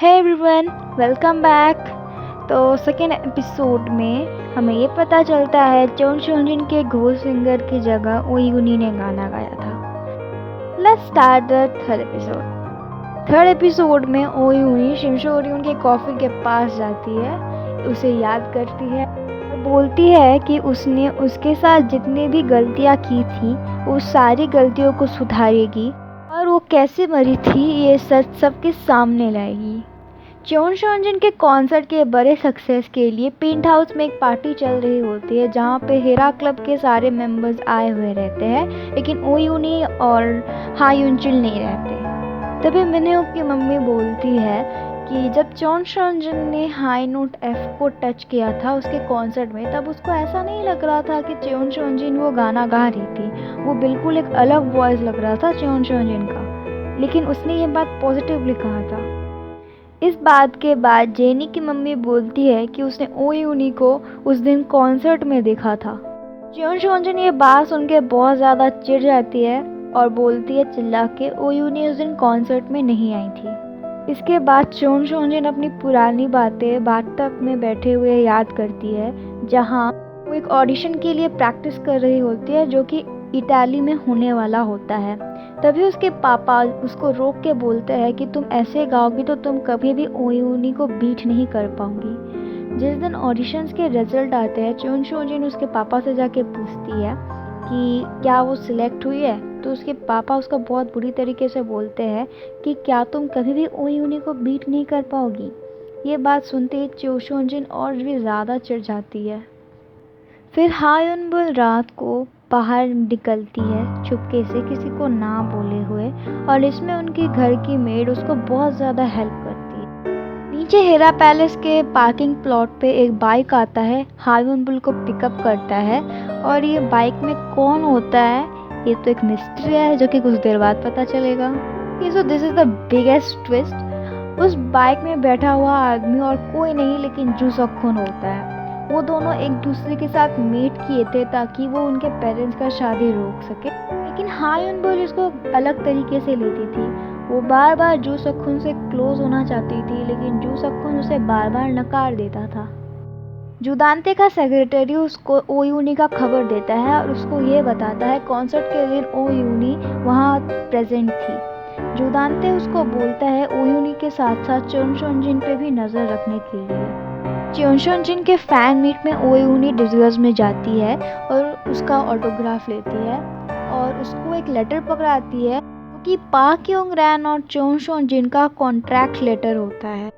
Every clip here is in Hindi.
हे एवरीवन, वेलकम बैक। तो सेकेंड एपिसोड में हमें ये पता चलता है चोन शोंजिन के घोस्ट सिंगर की जगह ओ यूनी ने गाना गाया था। Let's start the third episode. Third episode में ओ यूनी शिमशोरियन के कॉफी के पास जाती है, उसे याद करती है और बोलती है कि उसने उसके साथ जितनी भी गलतियाँ की थी उस सारी गलतियों को सुधारेगी और वो कैसे मरी थी ये सच सबके सामने लाएगी। चोन शोंजिन के कॉन्सर्ट के बड़े सक्सेस के लिए पेंट हाउस में एक पार्टी चल रही होती है जहाँ पे हेरा क्लब के सारे मेंबर्स आए हुए रहते हैं, लेकिन ओ यूनी और हा युनचुल नहीं रहते। तभी मिन्हयो की मम्मी बोलती है कि जब चोन शोंजिन ने हाई नोट एफ को टच किया था उसके कॉन्सर्ट में, तब उसको ऐसा नहीं लग रहा था कि चोन शोंजिन वो गाना गा रही थी। वो बिल्कुल एक अलग वॉइस लग रहा था चोन शोंजिन का, लेकिन उसने ये बात पॉजिटिवली कहा था। इस बात के बाद जेनी की मम्मी बोलती है कि उसने ओ यूनी को उस दिन कॉन्सर्ट में देखा था। चोन शोंजिन ये बात सुन के बहुत ज़्यादा चिढ़ जाती है और बोलती है चिल्ला के ओ यूनी उस दिन कॉन्सर्ट में नहीं आई थी। इसके बाद चोन शोंजिन अपनी पुरानी बातें बाथटब में बैठे हुए याद करती है, जहाँ वो एक ऑडिशन के लिए प्रैक्टिस कर रही होती है जो कि इटाली में होने वाला होता है। तभी उसके पापा उसको रोक के बोलते हैं कि तुम ऐसे गाओगी तो तुम कभी भी ओ यूनी को बीट नहीं कर पाओगी। जिस दिन ऑडिशंस के रिजल्ट आते हैं, चोन शोंजिन उसके पापा से जाके पूछती है कि क्या वो सिलेक्ट हुई है, तो उसके पापा उसका बहुत बुरी तरीके से बोलते हैं कि क्या तुम कभी भी ओ यूनी को बीट नहीं कर पाओगी। ये बात सुनते ही चोन शोंजिन और भी ज़्यादा चिढ़ जाती है। फिर हा युनबुल रात को बाहर निकलती है चुपके से, किसी को ना बोले हुए, और इसमें उनकी घर की मेड उसको बहुत ज़्यादा हेल्प करती है। नीचे हेरा पैलेस के पार्किंग प्लॉट पे एक बाइक आता है, हा युनबुल को पिकअप करता है, और ये बाइक में कौन होता है ये तो एक मिस्ट्री है जो कि कुछ देर बाद पता चलेगा। सो this is the biggest twist. उस बाइक में बैठा हुआ आदमी और कोई नहीं लेकिन जू सक-खून होता है। वो दोनों एक दूसरे के साथ मेट किए थे ताकि वो उनके पेरेंट्स का शादी रोक सके, लेकिन हा युनबुल इसको अलग तरीके से लेती थी। वो बार बार जू सक-खून से क्लोज होना चाहती थी, लेकिन जू सक-खून उसे बार बार नकार देता था। जुदांते का सेक्रेटरी उसको ओ यूनी का खबर देता है और उसको ये बताता है कॉन्सर्ट के दिन ओ यूनी वहाँ प्रेजेंट थी। जुदांते उसको बोलता है ओ यूनी के साथ साथ चोन शोंजिन पे भी नज़र रखने के लिए। चोन शोंजिन के फैन मीट में ओ यूनी डिस्गस्ट में जाती है और उसका ऑटोग्राफ लेती है और उसको एक लेटर पकड़ाती है कि पाक योंग रैन और चोन शोंजिन का कॉन्ट्रैक्ट लेटर होता है।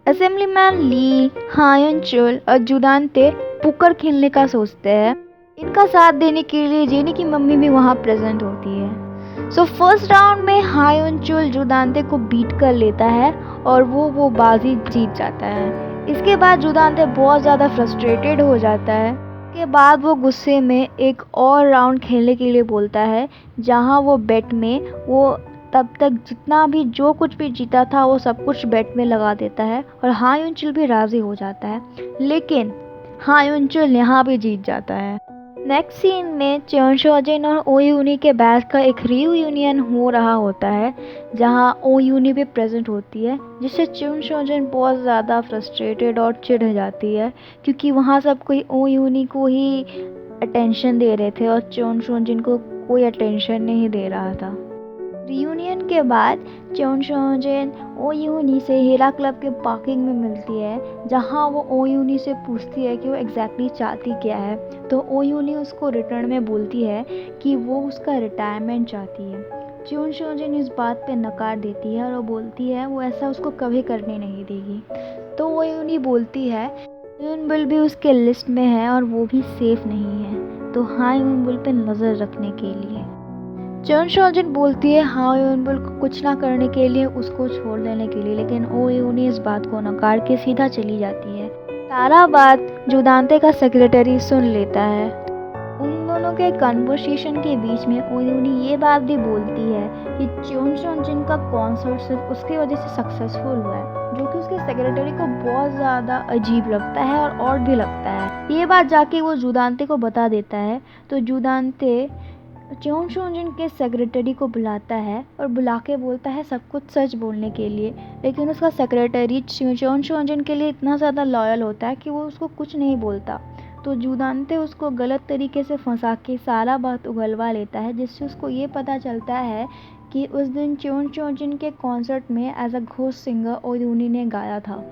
असेंबलीमैन ली, हा युनचुल और जुदांते पुकर खेलने का सोचते हैं। इनका साथ देने के लिए जेनी की मम्मी भी वहाँ प्रेजेंट होती है। सो फर्स्ट राउंड में हा युनचुल जुदांते को बीट कर लेता है और वो बाजी जीत जाता है। इसके बाद जुदांते बहुत ज़्यादा फ्रस्ट्रेटेड हो जाता है। इसके बाद वो गुस्से में एक और राउंड खेलने के लिए बोलता है, जहाँ वो बेट में वो तब तक जितना भी जो कुछ भी जीता था वो सब कुछ बेट में लगा देता है और हा युनचुल भी राज़ी हो जाता है, लेकिन हा युनचुल यहाँ भी जीत जाता है। नेक्स्ट सीन में चोन शोंजिन और ओ यूनी के बैच का एक रीयूनियन हो रहा होता है, जहाँ ओ यूनी भी प्रेजेंट होती है, जिससे चोन शोंजिन बहुत ज़्यादा फ्रस्ट्रेटेड और चिढ़ जाती है क्योंकि वहाँ सब कोई ओ यूनी को ही अटेंशन दे रहे थे और चोन शोंजिन को कोई अटेंशन नहीं दे रहा था। रियूनियन के बाद चोन शोंजिन ओ यूनी से हेरा क्लब के पार्किंग में मिलती है, जहां वो ओ यूनी से पूछती है कि वो एग्जैक्टली चाहती क्या है। तो ओ यूनी उसको रिटर्न में बोलती है कि वो उसका रिटायरमेंट चाहती है। चोन शोंजिन इस बात पे नकार देती है और वो बोलती है वो ऐसा उसको कभी करने नहीं देगी। तो ओ यूनी बोलती है युनबुल भी उसके लिस्ट में है और वो भी सेफ नहीं है, तो हाँ युनबुल पे नज़र रखने के लिए। चोन शोंजिन बोलती है हा युनबुल को कुछ ना करने के लिए, उसको छोड़ देने के लिए, लेकिन ओ यूनी इस बात को नकार के सीधा चली जाती है। सारा बात जुदांते का सेक्रेटरी सुन लेता है। उन दोनों के कन्वर्सेशन के बीच में ओ यूनी ये बात भी बोलती है कि चोन शोंजिन का कॉन्सर्ट सिर्फ उसकी वजह से सक्सेसफुल हुआ है, जो कि उसके सेक्रेटरी को बहुत ज़्यादा अजीब लगता है और ऑड भी लगता है। ये बात जाके वो जुदांते को बता देता है, तो जुदांते चोन शोंजिन के सेक्रेटरी को बुलाता है और बुला के बोलता है सब कुछ सच बोलने के लिए, लेकिन उसका सेक्रेटरी चोन शोंजिन के लिए इतना ज़्यादा लॉयल होता है कि वो उसको कुछ नहीं बोलता। तो जुदानते उसको गलत तरीके से फंसा के सारा बात उगलवा लेता है, जिससे उसको ये पता चलता है कि उस दिन चोन शोंजिन के कॉन्सर्ट में एज अ घोस्ट सिंगर ओयूनी ने गाया था।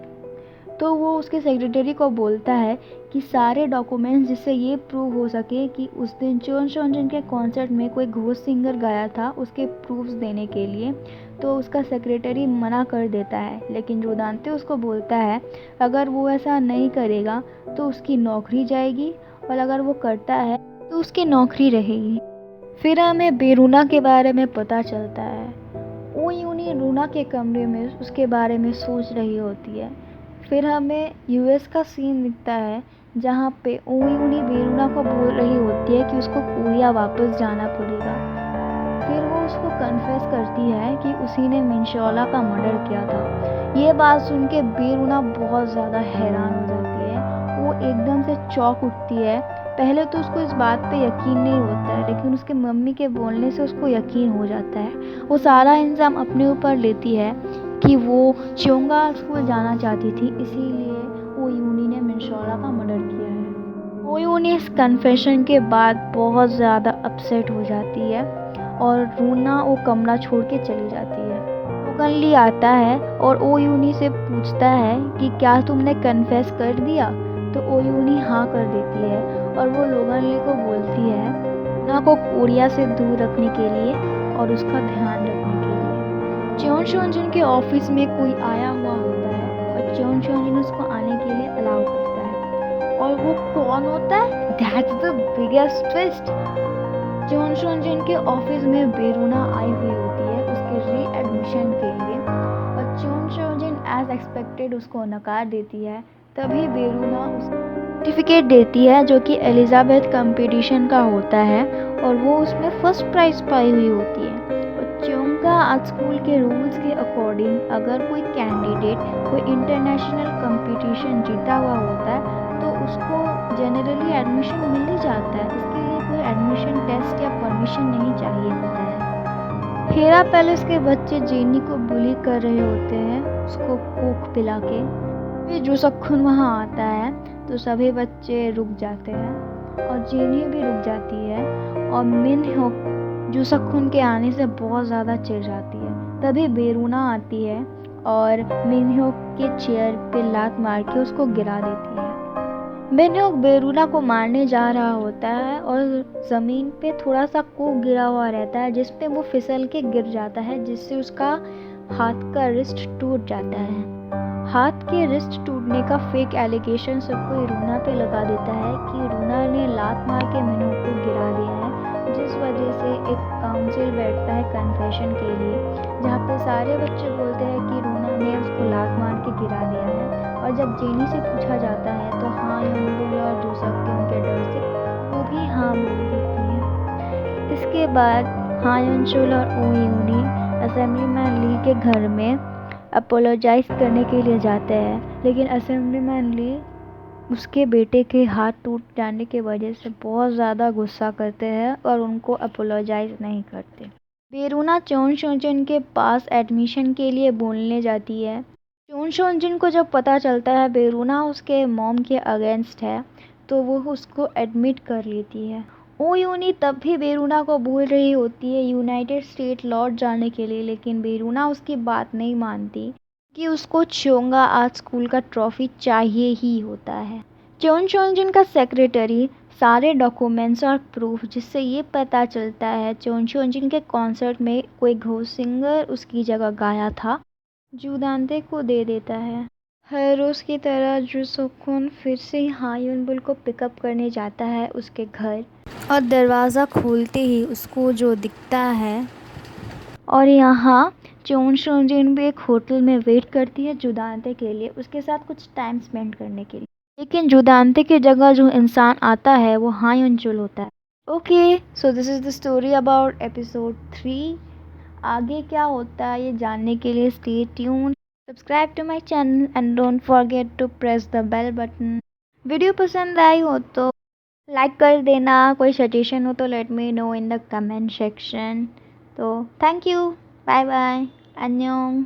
तो वो उसके सेक्रेटरी को बोलता है कि सारे डॉक्यूमेंट्स जिससे ये प्रूव हो सके कि उस दिन चोन शोंजिन के कॉन्सर्ट में कोई घोस्ट सिंगर गाया था, उसके प्रूफ्स देने के लिए। तो उसका सेक्रेटरी मना कर देता है, लेकिन रुदांते उसको बोलता है अगर वो ऐसा नहीं करेगा तो उसकी नौकरी जाएगी, और अगर वो करता है तो उसकी नौकरी रहेगी। फिर हमें बेरूना के बारे में पता चलता है। ओयूनी रूना के कमरे में उसके बारे में सोच रही होती है। फिर हमें यूएस का सीन दिखता है जहाँ पे ओयूनी बेरूना को बोल रही होती है कि उसको कोरिया वापस जाना पड़ेगा। फिर वो उसको कन्फेस करती है कि उसी ने मिनशोला का मर्डर किया था। ये बात सुन के बेरूना बहुत ज़्यादा हैरान हो जाती है। वो एकदम से चौंक उठती है। पहले तो उसको इस बात पे यकीन नहीं होता है, लेकिन उसके मम्मी के बोलने से उसको यकीन हो जाता है। वो सारा इल्ज़ाम अपने ऊपर लेती है कि वो चोंगा स्कूल जाना चाहती थी, इसीलिए ओयूनी ने मिनशोला का मर्डर किया है। ओयूनी इस कन्फेशन के बाद बहुत ज़्यादा अपसेट हो जाती है और रूना वो कमरा छोड़ के चली जाती है। लोगन ली आता है और ओयूनी से पूछता है कि क्या तुमने कन्फेस कर दिया। तो ओयूनी हाँ कर देती है और वो लोगन ली को बोलती है रूना को कोरिया से दूर रखने के लिए और उसका ध्यान रखने के लिए। चोन शोंजिन के ऑफिस में कोई आया हुआ होता है और चोन शोंजिन उसको आने के लिए अलाउ करता है। और वो कौन होता है? That's the biggest twist. Chon Shonjin के ऑफिस में बेरूना आई हुई होती है उसके रीएडमिशन के लिए, और चोन शोंजिन एज एक्सपेक्टेड उसको नकार देती है। तभी बेरूना उसको सर्टिफिकेट देती है जो कि एलिजाबेथ कंपटीशन का होता है, और वो उसमें फर्स्ट प्राइज़ पाई हुई होती है। और चोंगा आज स्कूल के रूल्स के अकॉर्डिंग अगर कोई कैंडिडेट कोई इंटरनेशनल कंपटीशन जीता हुआ होता है तो उसको जनरली एडमिशन मिल ही जाता है। इसके लिए कोई एडमिशन टेस्ट या परमिशन नहीं चाहिए होता है। हेरा पैलेस के बच्चे जेनी को बुली कर रहे होते हैं उसको कोक पिला के। फिर जोसक्खुन वहाँ आता है तो सभी बच्चे रुक जाते हैं और जेनी भी रुक जाती है, और मिन ह्योक जोसक्खुन के आने से बहुत ज़्यादा चिढ़ जाती है। तभी बेरूना आती है और मिन ह्योक के चेयर पे लात मार के उसको गिरा देती है। मिन ह्योक बेरूना को मारने जा रहा होता है और ज़मीन पे थोड़ा सा कोक गिरा हुआ रहता है जिस पे वो फिसल के गिर जाता है, जिससे उसका हाथ का रिस्ट टूट जाता है। हाथ के रिस्ट टूटने का फेक एलिगेशन सब कोई रूना पे लगा देता है कि रूना ने लात मार के मिन ह्योक को गिरा दिया है, जिस वजह से एक काउंसिल बैठता है कन्फेशन के लिए, जहाँ पे सारे बच्चे बोलते हैं कि रूना ने उसको लात मार के गिरा दिया है। और जब जेनी से पूछा जाता है तो हाँ योनबुल और जोसक्खुन के डर से वो भी हाँ बोल देती है। इसके बाद हाँ योनचुल और ओयूनी असेंबलीमैन ली के घर में अपोलोजाइज करने के लिए जाते हैं, लेकिन असेंबलीमैन ली उसके बेटे के हाथ टूट जाने की वजह से बहुत ज़्यादा गुस्सा करते हैं और उनको अपोलोजाइज नहीं करते। बेरूना चोन शोंजिन के पास एडमिशन के लिए बोलने जाती है। चोन शोंजिन को जब पता चलता है बेरूना उसके मॉम के अगेंस्ट है तो वो उसको एडमिट कर लेती है। ओयूनी तब भी बेरूना को बोल रही होती है यूनाइटेड स्टेट लौट जाने के लिए, लेकिन बेरूना उसकी बात नहीं मानती कि उसको चोंगा आर्ट स्कूल का ट्रॉफी चाहिए ही होता है। चोन शोंजिन का सेक्रेटरी सारे डॉक्यूमेंट्स और प्रूफ जिससे ये पता चलता है चोन शोंजिन के कॉन्सर्ट में कोई घोस्ट सिंगर उसकी जगह गाया था, जुदानते को दे देता है। हर रोज़ की तरह जोसक्खुन फिर से हाँ योनबुल को पिकअप करने जाता है उसके घर, और दरवाज़ा खोलते ही उसको जो दिखता है, और यहाँ चोन शोंजिन भी एक होटल में वेट करती है जुदानते के लिए, उसके साथ कुछ टाइम स्पेंड करने के लिए। लेकिन जुदानते की जगह जो इंसान आता है वो हाँ योनचुल होता है। Okay, so this is the story about episode 3। आगे क्या होता है ये जानने के लिए stay tuned, subscribe to my channel and don't forget to press the bell button. Video पसंद आई हो तो लाइक कर देना, कोई सजेशन हो तो let me know in the comment section. तो थैंक यू, बाय बाय, अन्योंग।